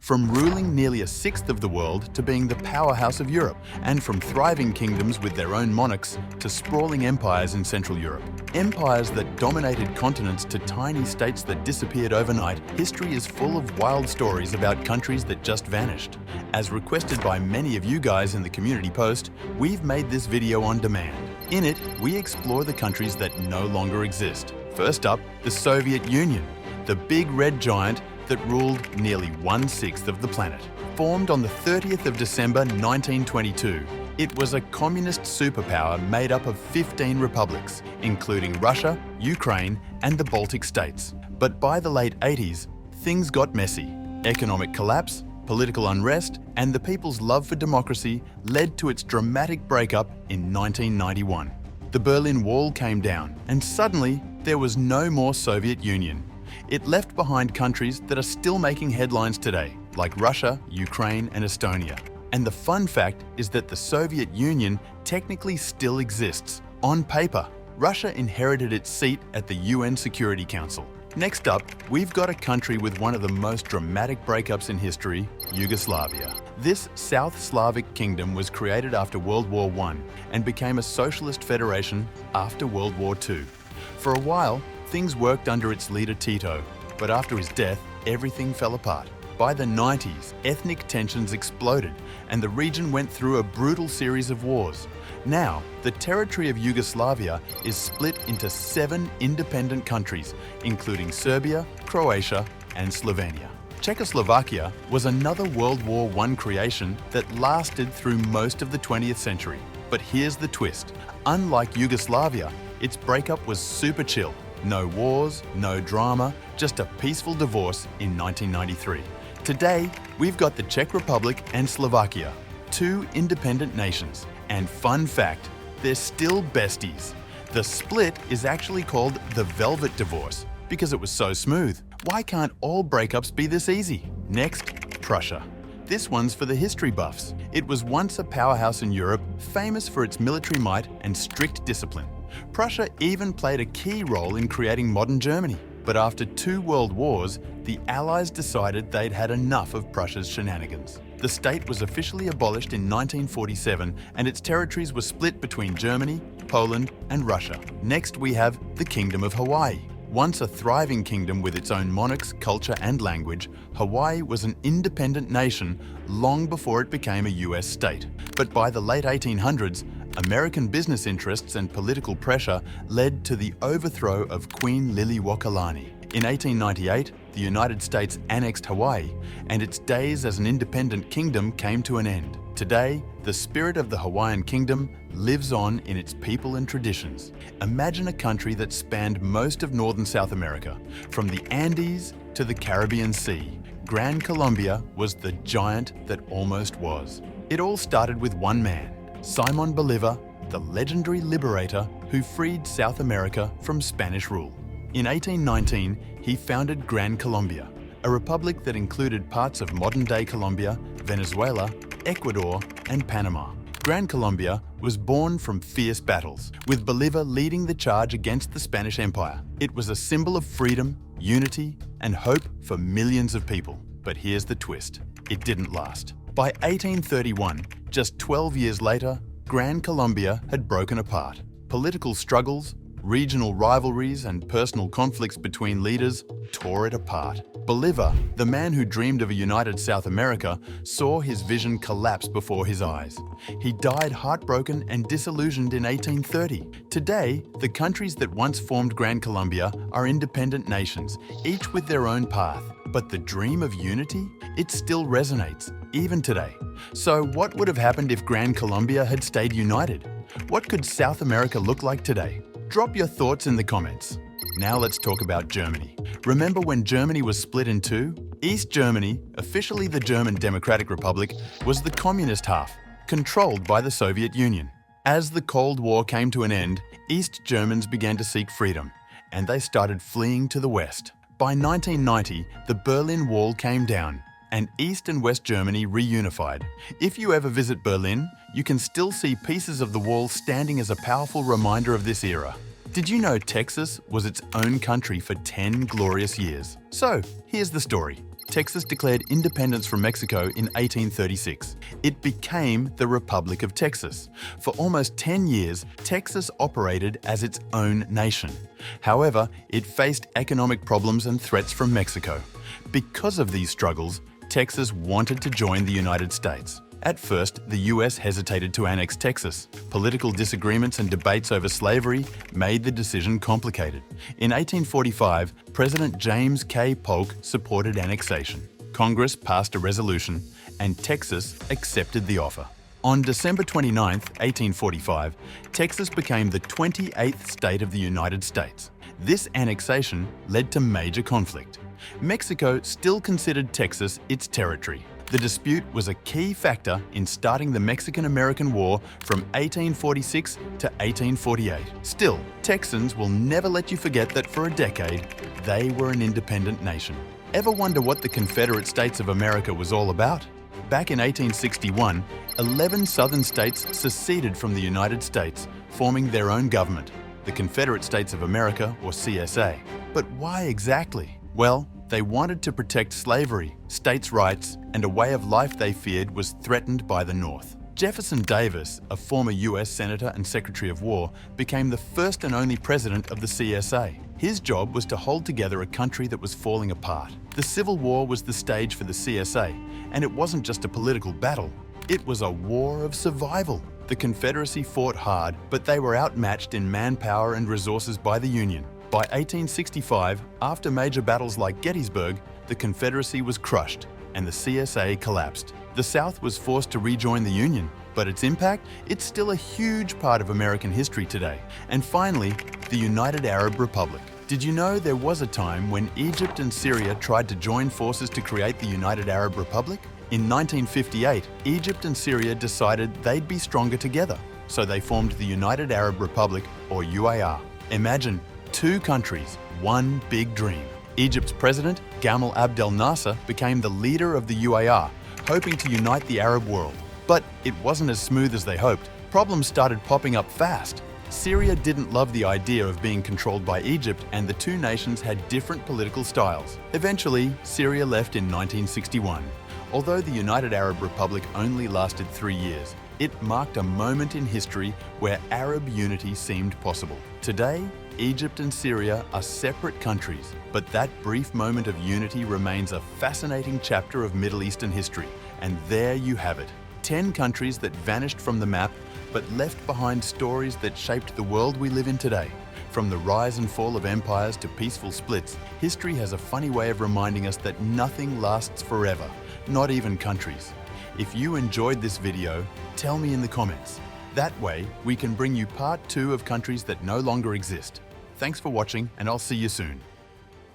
From ruling nearly a sixth of the world to being the powerhouse of Europe, and from thriving kingdoms with their own monarchs to sprawling empires in Central Europe. Empires that dominated continents to tiny states that disappeared overnight, history is full of wild stories about countries that just vanished. As requested by many of you guys in the community post, we've made this video on demand. In it, we explore the countries that no longer exist. First up, the Soviet Union, the big red giant that ruled nearly 1/6 of the planet. Formed on the 30th of December 1922, it was a communist superpower made up of 15 republics, including Russia, Ukraine, and the Baltic states. But by the late 80s, things got messy. Economic collapse, political unrest, and the people's love for democracy led to its dramatic breakup in 1991. The Berlin Wall came down, and suddenly there was no more Soviet Union. It left behind countries that are still making headlines today, like Russia, Ukraine, and Estonia. And the fun fact is that the Soviet Union technically still exists, on paper. Russia inherited its seat at the UN Security Council. Next up, we've got a country with one of the most dramatic breakups in history, Yugoslavia. This South Slavic kingdom was created after World War I and became a socialist federation after World War II. For a while, things worked under its leader Tito, but after his death, everything fell apart. By the 90s, ethnic tensions exploded and the region went through a brutal series of wars. Now, the territory of Yugoslavia is split into 7 independent countries, including Serbia, Croatia, and Slovenia. Czechoslovakia was another World War I creation that lasted through most of the 20th century. But here's the twist. Unlike Yugoslavia, its breakup was super chill. No wars, no drama, just a peaceful divorce in 1993. Today, we've got the Czech Republic and Slovakia, 2 independent nations. And fun fact, they're still besties. The split is actually called the Velvet Divorce because it was so smooth. Why can't all breakups be this easy? Next, Prussia. This one's for the history buffs. It was once a powerhouse in Europe, famous for its military might and strict discipline. Prussia even played a key role in creating modern Germany. But after 2 world wars, the Allies decided they'd had enough of Prussia's shenanigans. The state was officially abolished in 1947 and its territories were split between Germany, Poland, and Russia. Next we have the Kingdom of Hawaii. Once a thriving kingdom with its own monarchs, culture, and language, Hawaii was an independent nation long before it became a US state. But by the late 1800s, American business interests and political pressure led to the overthrow of Queen Liliuokalani. In 1898, the United States annexed Hawaii, and its days as an independent kingdom came to an end. Today, the spirit of the Hawaiian kingdom lives on in its people and traditions. Imagine a country that spanned most of northern South America, from the Andes to the Caribbean Sea. Gran Colombia was the giant that almost was. It all started with one man, Simon Bolivar, the legendary liberator who freed South America from Spanish rule. In 1819, he founded Gran Colombia, a republic that included parts of modern-day Colombia, Venezuela, Ecuador, and Panama. Gran Colombia was born from fierce battles, with Bolivar leading the charge against the Spanish Empire. It was a symbol of freedom, unity, and hope for millions of people. But here's the twist. It didn't last. By 1831, just 12 years later, Gran Colombia had broken apart. Political struggles, regional rivalries, and personal conflicts between leaders tore it apart. Bolivar, the man who dreamed of a united South America, saw his vision collapse before his eyes. He died heartbroken and disillusioned in 1830. Today, the countries that once formed Gran Colombia are independent nations, each with their own path. But the dream of unity? It still resonates, even today. So what would have happened if Gran Colombia had stayed united? What could South America look like today? Drop your thoughts in the comments. Now let's talk about Germany. Remember when Germany was split in 2? East Germany, officially the German Democratic Republic, was the communist half, controlled by the Soviet Union. As the Cold War came to an end, East Germans began to seek freedom, and they started fleeing to the West. By 1990, the Berlin Wall came down, and East and West Germany reunified. If you ever visit Berlin, you can still see pieces of the wall standing as a powerful reminder of this era. Did you know Texas was its own country for 10 glorious years? So, here's the story. Texas declared independence from Mexico in 1836. It became the Republic of Texas. For almost 10 years, Texas operated as its own nation. However, it faced economic problems and threats from Mexico. Because of these struggles, Texas wanted to join the United States. At first, the US hesitated to annex Texas. Political disagreements and debates over slavery made the decision complicated. In 1845, President James K. Polk supported annexation. Congress passed a resolution, and Texas accepted the offer. On December 29, 1845, Texas became the 28th state of the United States. This annexation led to major conflict. Mexico still considered Texas its territory. The dispute was a key factor in starting the Mexican-American War from 1846 to 1848. Still, Texans will never let you forget that for a decade, they were an independent nation. Ever wonder what the Confederate States of America was all about? Back in 1861, 11 southern states seceded from the United States, forming their own government, the Confederate States of America, or CSA. But why exactly? Well, they wanted to protect slavery, states' rights, and a way of life they feared was threatened by the North. Jefferson Davis, a former US Senator and Secretary of War, became the first and only president of the CSA. His job was to hold together a country that was falling apart. The Civil War was the stage for the CSA, and it wasn't just a political battle. It was a war of survival. The Confederacy fought hard, but they were outmatched in manpower and resources by the Union. By 1865, after major battles like Gettysburg, the Confederacy was crushed and the CSA collapsed. The South was forced to rejoin the Union, but its impact? It's still a huge part of American history today. And finally, the United Arab Republic. Did you know there was a time when Egypt and Syria tried to join forces to create the United Arab Republic? In 1958, Egypt and Syria decided they'd be stronger together, so they formed the United Arab Republic, or UAR. Imagine two countries, one big dream. Egypt's president, Gamal Abdel Nasser, became the leader of the UAR, hoping to unite the Arab world. But it wasn't as smooth as they hoped. Problems started popping up fast. Syria didn't love the idea of being controlled by Egypt, and the two nations had different political styles. Eventually, Syria left in 1961. Although the United Arab Republic only lasted 3 years, it marked a moment in history where Arab unity seemed possible. Today, Egypt and Syria are separate countries, but that brief moment of unity remains a fascinating chapter of Middle Eastern history. And there you have it. 10 countries that vanished from the map, but left behind stories that shaped the world we live in today. From the rise and fall of empires to peaceful splits, history has a funny way of reminding us that nothing lasts forever, not even countries. If you enjoyed this video, tell me in the comments. That way, we can bring you part 2 of countries that no longer exist. Thanks for watching, and I'll see you soon.